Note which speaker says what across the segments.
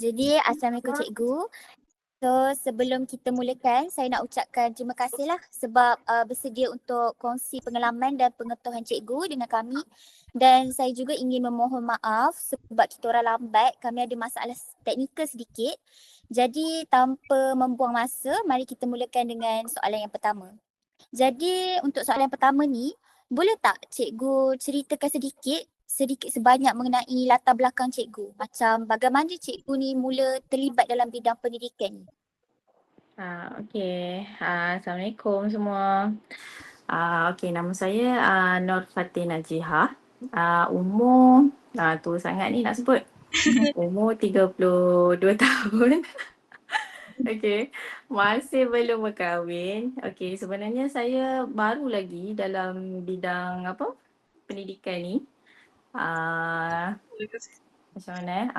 Speaker 1: Jadi Assalamualaikum Cikgu. So sebelum kita mulakan, saya nak ucapkan terima kasihlah sebab bersedia untuk kongsi pengalaman dan pengetahuan cikgu dengan kami. Dan saya juga ingin memohon maaf sebab kita orang lambat, kami ada masalah teknikal sedikit. Jadi tanpa membuang masa, mari kita mulakan dengan soalan yang pertama. Jadi untuk soalan yang pertama ni, boleh tak cikgu ceritakan sedikit sebanyak mengenai latar belakang cikgu? Macam bagaimana cikgu ni mula terlibat dalam bidang pendidikan ni?
Speaker 2: Okey. Assalamualaikum semua. Okey, nama saya Nur Fatin Najihah. Umur tua sangat ni nak sebut. Umur 32 tahun. Okey, masih belum berkahwin. Okey, sebenarnya saya baru lagi dalam bidang pendidikan ni. Macam mana?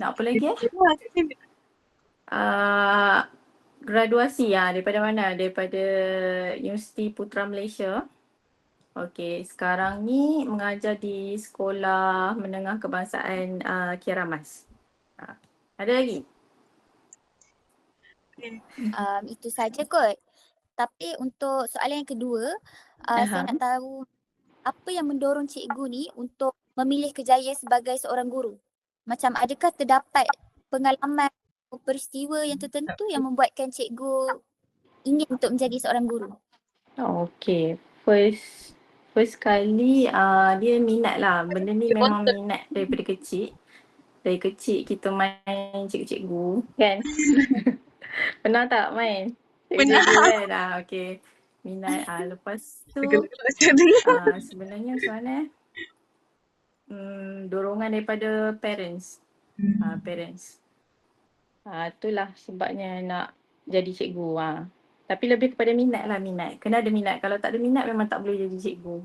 Speaker 2: Nak apa lagi graduasi daripada mana? Daripada Universiti Putra Malaysia. Okey, sekarang ni mengajar di Sekolah Menengah Kebangsaan Kiara Mas. Ada lagi?
Speaker 1: Itu saja kot. Tapi untuk soalan yang kedua, saya nak tahu apa yang mendorong cikgu ni untuk memilih kejayaan sebagai seorang guru? Macam adakah terdapat pengalaman atau peristiwa yang tertentu yang membuatkan cikgu ingin untuk menjadi seorang guru?
Speaker 2: Okey, first kali dia minat lah. Benda ni memang minat daripada kecil. Dari kecil kita main cikgu-cikgu kan. Pernah tak main? Cikgu-cikgu kan? Okey. Minat. Lepas tu sebenarnya macam mana dorongan daripada parents. Parents. Itulah sebabnya nak jadi cikgu. Tapi lebih kepada minat lah, minat. Kena ada minat. Kalau tak ada minat memang tak boleh jadi cikgu.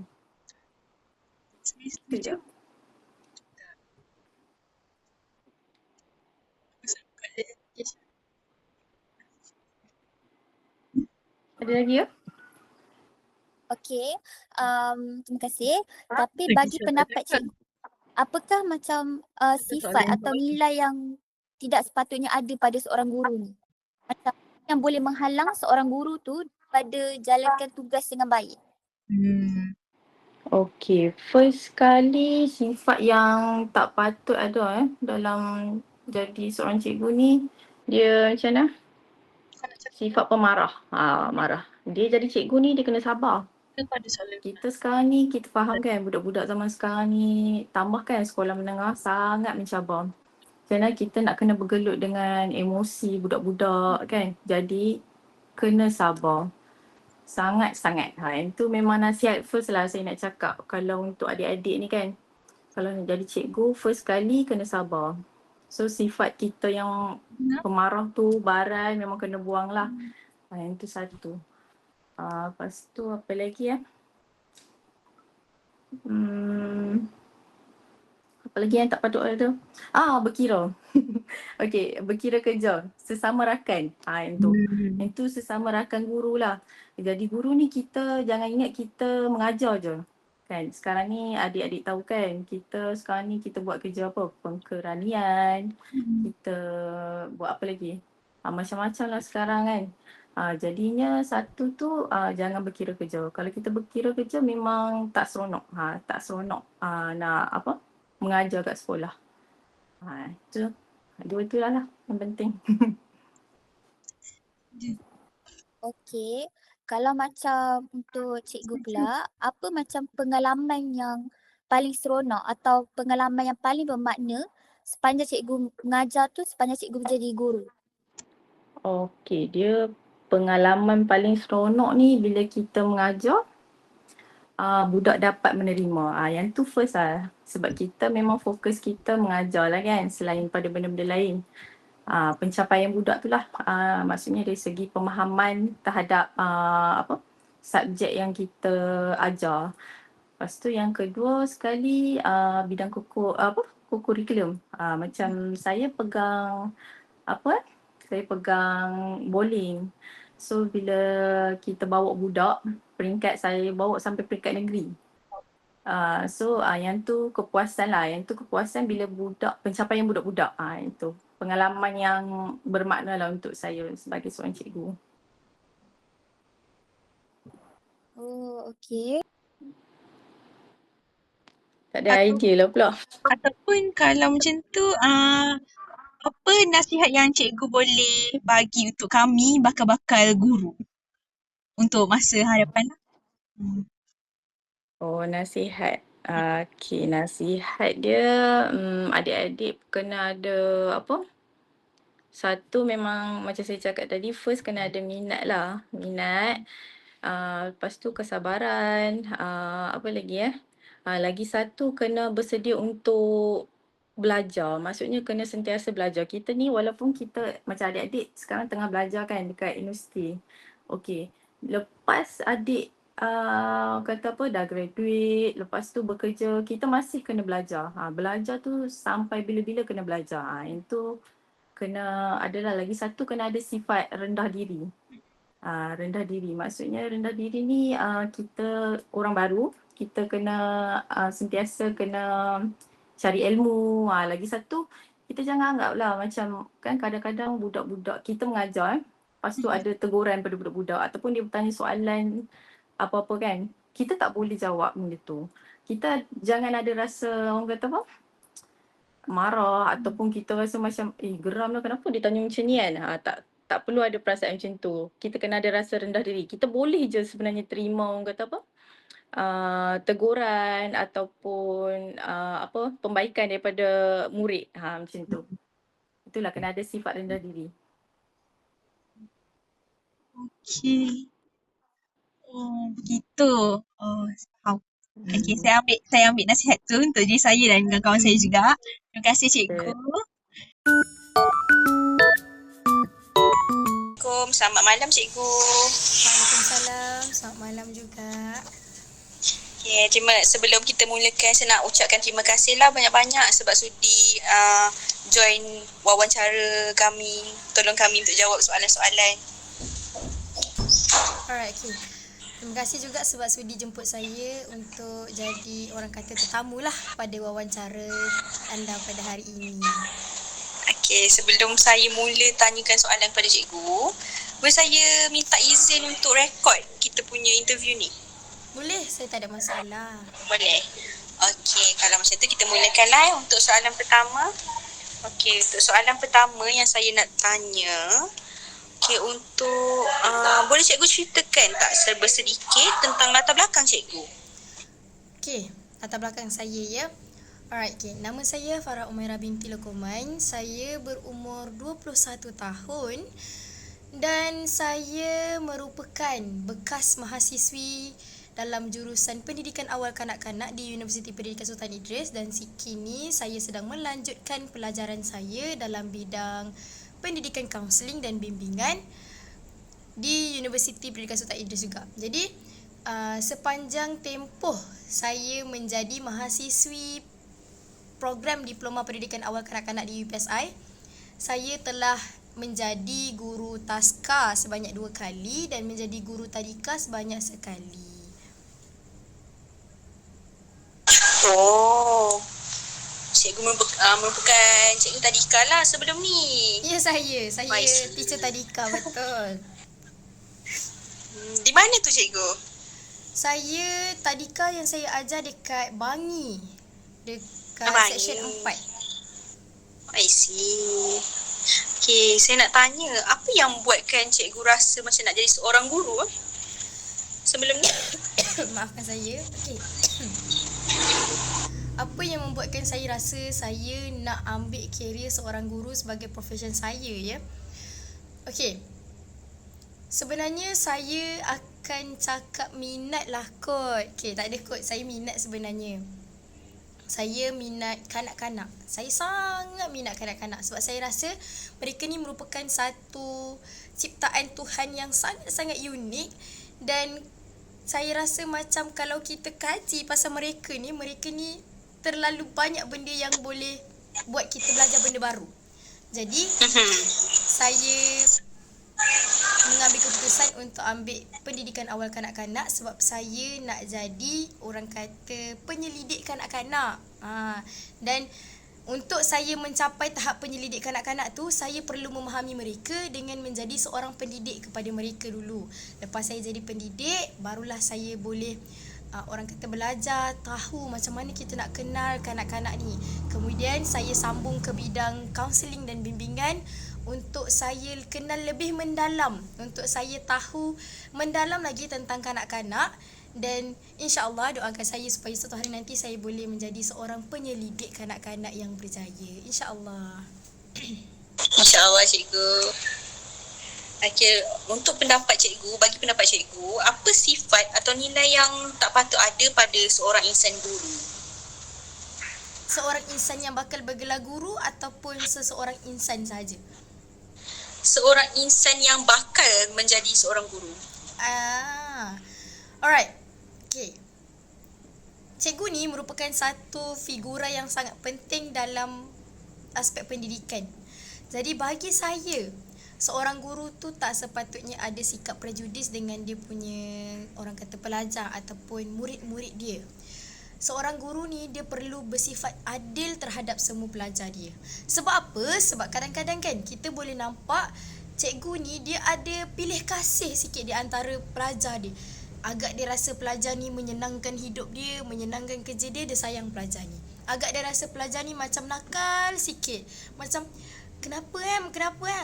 Speaker 2: Itu je. Ada lagi ya?
Speaker 1: Okey, terima kasih. Tapi bagi pendapat cikgu, apakah macam sifat atau nilai yang tidak sepatutnya ada pada seorang guru ni? Macam yang boleh menghalang seorang guru tu pada jalankan tugas dengan baik?
Speaker 2: Okey, first kali sifat yang tak patut ada dalam jadi seorang cikgu ni, dia macam mana? Sifat pemarah. Marah. Dia jadi cikgu ni dia kena sabar. Kita sekarang ni kita faham kan budak-budak zaman sekarang ni tambahkan sekolah menengah sangat mencabar. Macam mana kita nak kena bergelut dengan emosi budak-budak kan. Jadi kena sabar. Sangat-sangat. Itu memang nasihat first lah saya nak cakap kalau untuk adik-adik ni kan. Kalau nak jadi cikgu, first kali kena sabar. So sifat kita yang pemarah tu, barai memang kena buang lah. Yang tu satu. Lepas tu apa lagi apa lagi yang tak patut ada tu? Berkira. Okey, berkira kerja. Sesama rakan. Yang tu. Yang tu sesama rakan guru lah. Jadi guru ni kita jangan ingat kita mengajar je. Kan sekarang ni adik-adik tahu kan kita sekarang ni kita buat kerja apa? Pengkeranian. Kita buat apa lagi? Macam-macam lah sekarang kan. Jadinya satu tu jangan berkira kerja. Kalau kita berkira kerja memang tak seronok. Tak seronok nak mengajar kat sekolah. Itu dua tu lah yang penting.
Speaker 1: Okey, kalau macam untuk cikgu pula, apa macam pengalaman yang paling seronok atau pengalaman yang paling bermakna sepanjang cikgu mengajar tu, sepanjang cikgu menjadi guru?
Speaker 2: Okey, dia pengalaman paling seronok ni bila kita mengajar budak dapat menerima. Yang tu first lah. Sebab kita memang fokus kita mengajar lah kan selain pada benda-benda lain. Pencapaian budak tu lah. Maksudnya dari segi pemahaman terhadap subjek yang kita ajar. Lepas tu yang kedua sekali bidang kurikulum. Macam saya pegang saya pegang bowling. So bila kita bawa budak, peringkat saya bawa sampai peringkat negeri. Yang tu kepuasan lah. Yang tu kepuasan bila pencapaian budak-budak. Itu pengalaman yang bermakna lah untuk saya sebagai seorang cikgu.
Speaker 1: Oh, okey.
Speaker 2: Tak ada idea lah pula.
Speaker 3: Ataupun kalau macam tu, apa nasihat yang cikgu boleh bagi untuk kami bakal-bakal guru untuk masa hadapan lah?
Speaker 2: Oh, nasihat. Okay, nasihat dia adik-adik kena ada apa? Satu memang macam saya cakap tadi, first kena ada minat lah. Minat. Lepas tu kesabaran. Apa lagi lagi satu kena bersedia untuk belajar. Maksudnya kena sentiasa belajar. Kita ni walaupun kita macam adik-adik sekarang tengah belajar kan dekat universiti. Okay. Lepas adik kata apa dah graduate, lepas tu bekerja, kita masih kena belajar. Belajar tu sampai bila-bila kena belajar. Itu kena adalah lagi satu kena ada sifat rendah diri. Rendah diri. Maksudnya rendah diri ni kita orang baru, kita kena sentiasa kena cari ilmu. Lagi satu, kita jangan anggap lah macam kan kadang-kadang budak-budak kita mengajar lepas tu ada teguran pada budak-budak ataupun dia bertanya soalan apa-apa kan. Kita tak boleh jawab benda tu. Kita jangan ada rasa orang kata apa? Marah ataupun kita rasa macam geram lah kenapa dia tanya macam ni kan. Tak perlu ada perasaan macam tu. Kita kena ada rasa rendah diri. Kita boleh je sebenarnya terima orang kata apa? Teguran ataupun pembaikan daripada murid. Macam tu. Itulah kena ada sifat rendah diri.
Speaker 3: Okey. Oh, begitu. Oh, faham. Okey, saya ambil nasihat tu untuk diri saya dan kawan-kawan saya juga. Terima kasih cikgu. Assalamualaikum. Selamat malam cikgu.
Speaker 4: Waalaikumsalam. Selamat malam juga.
Speaker 3: Okay, sebelum kita mulakan saya nak ucapkan terima kasih lah banyak-banyak sebab sudi join wawancara kami, tolong kami untuk jawab soalan-soalan.
Speaker 4: Alright, okay. Terima kasih juga sebab sudi jemput saya untuk jadi orang kata tetamu lah pada wawancara anda pada hari ini.
Speaker 3: Okay, sebelum saya mula tanyakan soalan kepada cikgu, boleh saya minta izin untuk rekod kita punya interview ni?
Speaker 4: Boleh, saya tak ada masalah.
Speaker 3: Boleh. Okey, kalau macam tu kita mulakan lah untuk soalan pertama. Okey, untuk soalan pertama yang saya nak tanya, okey, untuk boleh cikgu ceritakan tak sedikit tentang latar belakang cikgu?
Speaker 4: Okey, latar belakang saya ya. Alright, okay. Nama saya Farah Umairah binti Lokoman. Saya berumur 21 tahun dan saya merupakan bekas mahasiswi dalam jurusan pendidikan awal kanak-kanak di Universiti Pendidikan Sultan Idris dan kini saya sedang melanjutkan pelajaran saya dalam bidang pendidikan kaunseling dan bimbingan di Universiti Pendidikan Sultan Idris juga. Jadi sepanjang tempoh saya menjadi mahasiswi program Diploma Pendidikan Awal Kanak-kanak di UPSI, saya telah menjadi guru taska sebanyak 2 kali dan menjadi guru tadika sebanyak sekali.
Speaker 3: Oh, cikgu merupakan cikgu tadika lah sebelum ni.
Speaker 4: Ya, saya teacher tadika, betul.
Speaker 3: Di mana tu cikgu?
Speaker 4: Saya tadika yang saya ajar dekat Bangi, dekat
Speaker 3: Bangi.
Speaker 4: section 4.
Speaker 3: I see. Okay, saya nak tanya, apa yang buatkan cikgu rasa macam nak jadi seorang guru sebelum ni?
Speaker 4: Maafkan saya. Okey. Apa yang membuatkan saya rasa saya nak ambil kerjaya seorang guru sebagai profession saya ya? Okey. Sebenarnya saya akan cakap minat lah kot. Okey, tak ada kot. Saya minat sebenarnya. Saya minat kanak-kanak. Saya sangat minat kanak-kanak sebab saya rasa mereka ni merupakan satu ciptaan Tuhan yang sangat-sangat unik dan saya rasa macam kalau kita kaji pasal mereka ni terlalu banyak benda yang boleh buat kita belajar benda baru. Jadi saya mengambil keputusan untuk ambil pendidikan awal kanak-kanak sebab saya nak jadi orang kata penyelidik kanak-kanak. Dan untuk saya mencapai tahap penyelidik kanak-kanak tu, saya perlu memahami mereka dengan menjadi seorang pendidik kepada mereka dulu. Lepas saya jadi pendidik, barulah saya boleh orang kata belajar, tahu macam mana kita nak kenal kanak-kanak ni. Kemudian saya sambung ke bidang kaunseling dan bimbingan untuk saya kenal lebih mendalam, untuk saya tahu mendalam lagi tentang kanak-kanak, dan insya-Allah doakan saya supaya suatu hari nanti saya boleh menjadi seorang penyelidik kanak-kanak yang berjaya, insya-Allah.
Speaker 3: InsyaAllah cikgu. Okey, untuk pendapat cikgu, bagi pendapat cikgu, apa sifat atau nilai yang tak patut ada pada seorang insan guru?
Speaker 4: Seorang insan yang bakal bergelar guru ataupun seseorang insan saja?
Speaker 3: Seorang insan yang bakal menjadi seorang guru.
Speaker 4: Alright. Okay. Cikgu ni merupakan satu figura yang sangat penting dalam aspek pendidikan. Jadi bagi saya, seorang guru tu tak sepatutnya ada sikap prejudis dengan dia punya orang kata pelajar ataupun murid-murid dia. Seorang guru ni dia perlu bersifat adil terhadap semua pelajar dia. Sebab apa? Sebab kadang-kadang kan kita boleh nampak cikgu ni dia ada pilih kasih sikit di antara pelajar dia. Agak dia rasa pelajar ni menyenangkan hidup dia, menyenangkan kerja dia, dia sayang pelajar ni. Agak dia rasa pelajar ni macam nakal sikit. Macam kenapa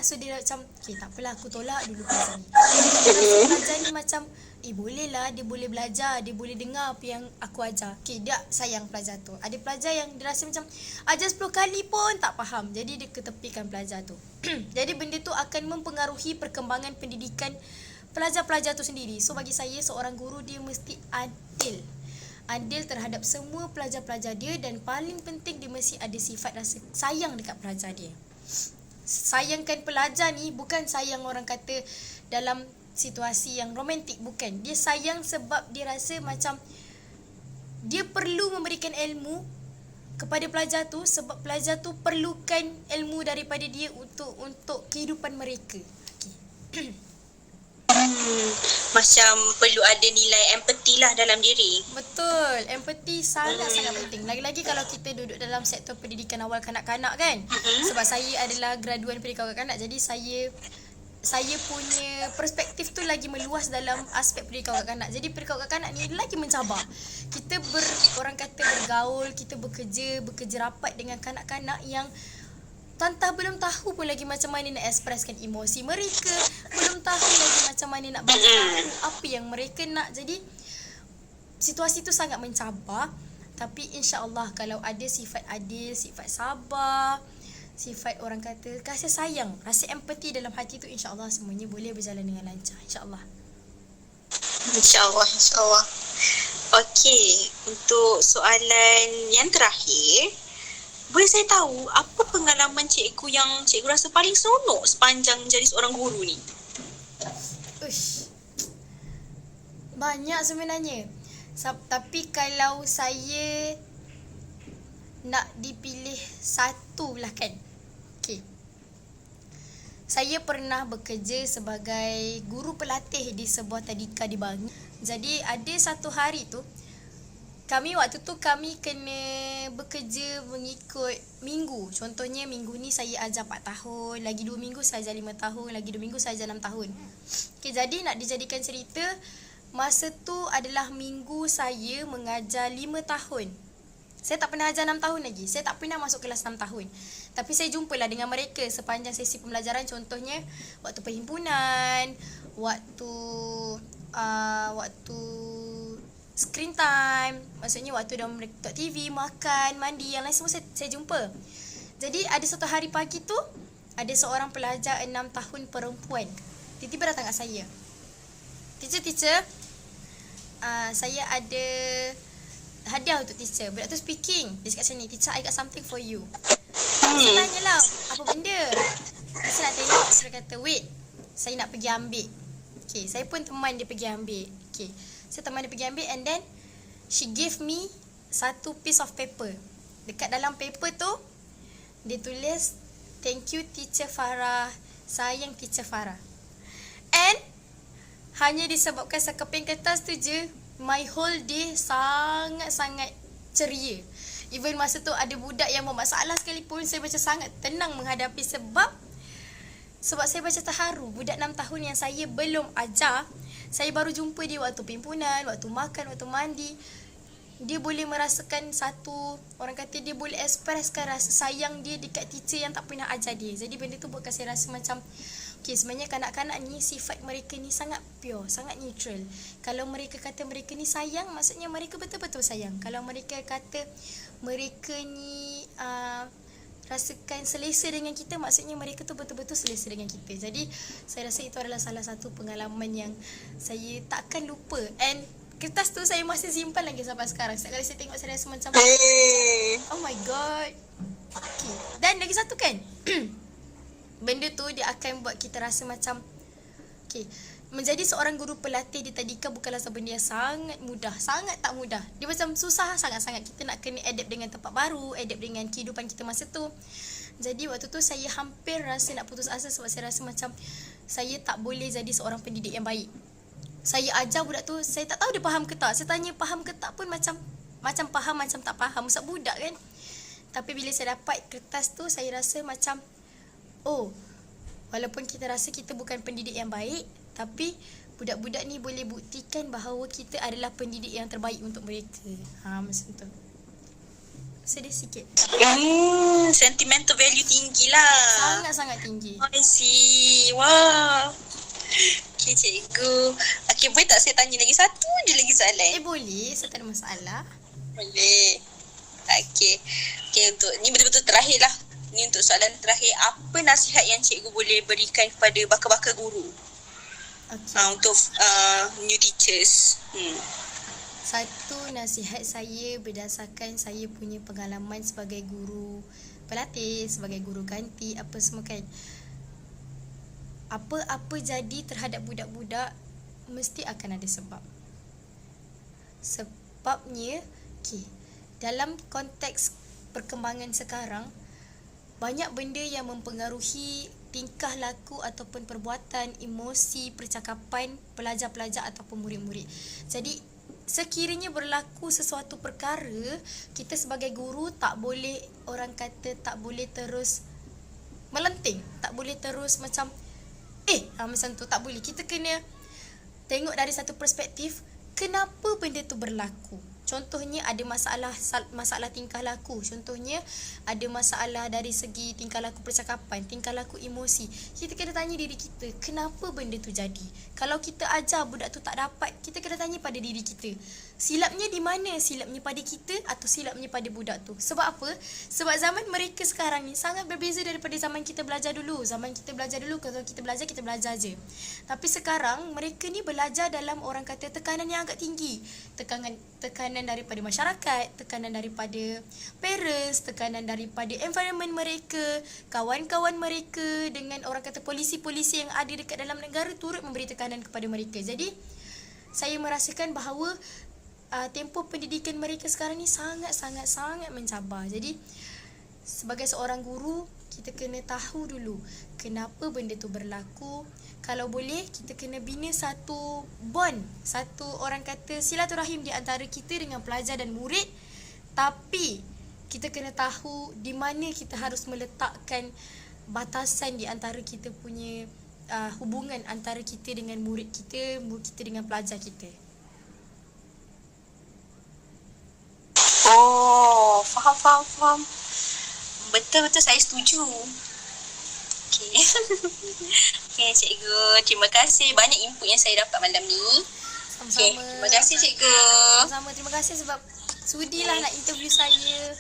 Speaker 4: So dia macam okay, tak apalah, aku tolak dulu pelajar ni. Dia rasa pelajar ni macam boleh lah, dia boleh belajar, dia boleh dengar apa yang aku ajar. Okay, dia sayang pelajar tu. Ada pelajar yang dia rasa macam ajar 10 kali pun tak faham, jadi dia ketepikan pelajar tu. Jadi benda tu akan mempengaruhi perkembangan pendidikan pelajar-pelajar tu sendiri. So bagi saya, seorang guru dia mesti adil terhadap semua pelajar-pelajar dia, dan paling penting dia mesti ada sifat rasa sayang dekat pelajar dia. Sayangkan pelajar ni bukan sayang orang kata dalam situasi yang romantik, bukan. Dia sayang sebab dia rasa macam dia perlu memberikan ilmu kepada pelajar tu, sebab pelajar tu perlukan ilmu daripada dia untuk kehidupan mereka. Okay.
Speaker 3: Macam perlu ada nilai empati lah dalam diri.
Speaker 4: Betul, empati sangat-sangat penting. Lagi-lagi kalau kita duduk dalam sektor pendidikan awal kanak-kanak kan. Sebab saya adalah graduan pendidikan awal kanak, jadi saya punya perspektif tu lagi meluas dalam aspek pendidikan kanak-kanak. Jadi pendidikan kanak-kanak ni lagi mencabar. Kita orang kata bergaul, kita bekerja rapat dengan kanak-kanak yang tantah belum tahu pun lagi macam mana nak ekspreskan emosi mereka, belum tahu lagi macam mana nak beritahu apa yang mereka nak. Jadi situasi tu sangat mencabar. Tapi insya-Allah kalau ada sifat adil, sifat sabar, sifat orang kata kasih sayang, rasa empati dalam hati tu, insya-Allah semuanya boleh berjalan dengan lancar, insya-Allah.
Speaker 3: InsyaAllah. Okey, untuk soalan yang terakhir, boleh saya tahu apa pengalaman cikgu yang cikgu rasa paling seronok sepanjang menjadi seorang guru ni?
Speaker 4: Banyak sebenarnya. Tapi kalau saya nak dipilih satu lah kan. Okay. Saya pernah bekerja sebagai guru pelatih di sebuah tadika di Bangi. Jadi ada satu hari tu, waktu tu kami kena bekerja mengikut minggu. Contohnya minggu ni saya ajar 4 tahun, lagi 2 minggu saya ajar 5 tahun, lagi 2 minggu saya ajar 6 tahun. Okay, jadi nak dijadikan cerita, masa tu adalah minggu saya mengajar 5 tahun. Saya tak pernah ajar 6 tahun lagi. Saya tak pernah masuk kelas 6 tahun. Tapi saya jumpalah dengan mereka sepanjang sesi pembelajaran. Contohnya waktu perhimpunan, waktu screen time, maksudnya waktu dia tengok TV, makan, mandi, yang lain semua saya jumpa. Jadi ada satu hari pagi tu, ada seorang pelajar 6 tahun perempuan tiba-tiba datang kat saya. Teacher, saya ada hadiah untuk teacher. Budak tu speaking. Dia cakap macam ni, teacher, I got something for you. Saya tanyalah, apa benda? Saya nak tengok. Dia kata, wait, saya nak pergi ambil. Okay, saya pun teman dia pergi ambil. Okay, saya teman dia pergi ambil, and then she gave me satu piece of paper. Dekat dalam paper tu, dia tulis, thank you teacher Farah, sayang teacher Farah. And hanya disebabkan sekeping kertas tu je, my whole day sangat-sangat ceria. Even masa tu ada budak yang bermasalah sekalipun, saya macam sangat tenang menghadapi sebab saya macam terharu. Budak 6 tahun yang saya belum ajar, saya baru jumpa dia waktu pimpunan, waktu makan, waktu mandi. Dia boleh merasakan satu, orang kata dia boleh ekspreskan rasa sayang dia dekat teacher yang tak pernah ajar dia. Jadi benda tu buatkan saya rasa macam, okay, sebenarnya kanak-kanak ni sifat mereka ni sangat pure, sangat neutral. Kalau mereka kata mereka ni sayang, maksudnya mereka betul-betul sayang. Kalau mereka kata mereka ni rasakan selesa dengan kita, maksudnya mereka tu betul-betul selesa dengan kita. Jadi saya rasa itu adalah salah satu pengalaman yang saya takkan lupa. And kertas tu saya masih simpan lagi sampai sekarang. Setiap kali saya tengok, saya rasa macam oh my god. Okay. Dan lagi satu kan, benda tu dia akan buat kita rasa macam, okay, menjadi seorang guru pelatih di tadika bukanlah satu benda yang sangat mudah. Sangat tak mudah. Dia macam susah sangat-sangat. Kita nak kena adapt dengan tempat baru, adapt dengan kehidupan kita masa tu. Jadi waktu tu saya hampir rasa nak putus asa sebab saya rasa macam saya tak boleh jadi seorang pendidik yang baik. Saya ajar budak tu, saya tak tahu dia faham ke tak. Saya tanya faham ke tak pun macam faham, macam tak faham. Sebab budak kan. Tapi bila saya dapat kertas tu, saya rasa macam, oh, walaupun kita rasa kita bukan pendidik yang baik, tapi budak-budak ni boleh buktikan bahawa kita adalah pendidik yang terbaik untuk mereka. Macam tu. Sedih sikit.
Speaker 3: Sentimental value tinggi lah.
Speaker 4: Sangat-sangat tinggi.
Speaker 3: I see. Wow. Okay, cikgu. Okay, boleh tak saya tanya lagi satu je lagi soalan?
Speaker 4: Boleh. Saya tak ada masalah.
Speaker 3: Boleh. Okay. Okay, untuk ni betul-betul terakhir lah. Ni untuk soalan terakhir. Apa nasihat yang cikgu boleh berikan kepada bakal-bakal guru?
Speaker 4: Okay.
Speaker 3: Untuk new teachers.
Speaker 4: Satu nasihat saya berdasarkan saya punya pengalaman sebagai guru pelatih, sebagai guru ganti, apa semua kan. Apa-apa jadi terhadap budak-budak, mesti akan ada sebab. Sebabnya, okay, dalam konteks perkembangan sekarang, banyak benda yang mempengaruhi tingkah laku ataupun perbuatan, emosi, percakapan pelajar-pelajar ataupun murid-murid. Jadi, sekiranya berlaku sesuatu perkara, kita sebagai guru tak boleh, orang kata tak boleh terus melenting. Tak boleh terus macam, macam tu, tak boleh. Kita kena tengok dari satu perspektif, kenapa benda tu berlaku. Contohnya ada masalah tingkah laku. Contohnya ada masalah dari segi tingkah laku percakapan, tingkah laku emosi. Kita kena tanya diri kita, kenapa benda tu jadi? Kalau kita ajar budak tu tak dapat, kita kena tanya pada diri kita. Silapnya di mana? Silapnya pada kita atau silapnya pada budak tu? Sebab apa? Sebab zaman mereka sekarang ni sangat berbeza daripada zaman kita belajar dulu. Zaman kita belajar dulu, kalau kita belajar je. Tapi sekarang mereka ni belajar dalam, orang kata, tekanan yang agak tinggi. Tekanan daripada masyarakat, tekanan daripada parents, tekanan daripada environment mereka, kawan-kawan mereka, dengan orang kata polisi-polisi yang ada dekat dalam negara turut memberi tekanan kepada mereka. Jadi saya merasakan bahawa tempoh pendidikan mereka sekarang ni sangat-sangat mencabar. Jadi sebagai seorang guru, kita kena tahu dulu kenapa benda tu berlaku. Kalau boleh, kita kena bina satu bond, satu, orang kata, silaturahim di antara kita dengan pelajar dan murid. Tapi kita kena tahu di mana kita harus meletakkan batasan di antara kita punya hubungan antara kita dengan murid kita dengan pelajar kita.
Speaker 3: Oh, faham. Betul-betul saya setuju. Okay. Okay, cikgu. Terima kasih banyak input yang saya dapat malam ni.
Speaker 4: Sama-sama.
Speaker 3: Okay, terima kasih cikgu.
Speaker 4: Sama-sama. Terima kasih sebab sudilah nak interview saya.